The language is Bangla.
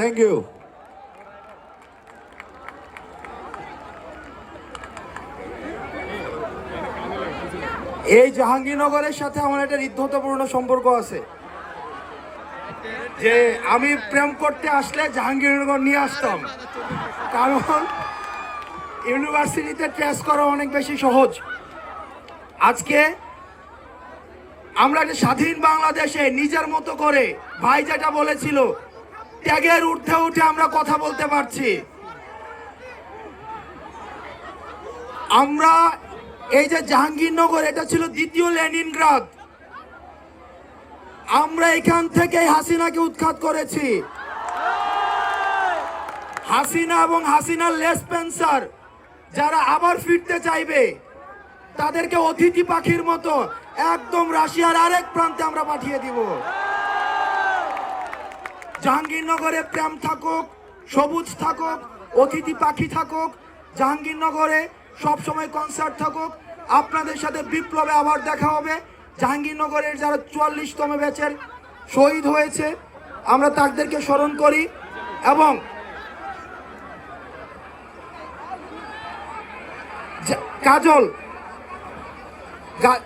Thank you. এই জাহাঙ্গীরনগরের সাথে আমার একটা হৃদ্যতাপূর্ণ সম্পর্ক আছে, যে আমি প্রেম করতে আসলে জাহাঙ্গীরনগর নিয়ে আসতাম, কারণ ইউনিভার্সিটিতে ট্রেস করা অনেক বেশি সহজ। আজকে আমরা একটা স্বাধীন বাংলাদেশে নিজের মতো করে, ভাই যেটা বলেছিল, ত্যাগের ঊর্ধ্বে উঠে আমরা কথা বলতে পারছি। আমরা এই যে জাহাঙ্গীরনগর, এটা ছিল দ্বিতীয় লেনিনগ্রাদ। আমরা এখান থেকে হাসিনাকে উৎখাত করেছি। হাসিনা এবং হাসিনার লেসপেন্সার যারা আবার ফিরতে চাইবে, তাদেরকে অতিথি পাখির মতো একদম রাশিয়ার আরেক প্রান্তে আমরা পাঠিয়ে দিব। জাহাঙ্গীরনগরে প্রেম থাকুক, সবুজ থাকুক, অতিথি পাখি থাকুক, জাহাঙ্গীরনগরে সবসময় কনসার্ট থাকুক। আপনাদের সাথে বিপ্লবে আবার দেখা হবে। জাহাঙ্গীরনগরের যারা 44তম ব্যাচের শহীদ হয়েছে, আমরা তাদেরকে স্মরণ করি। এবং কাজল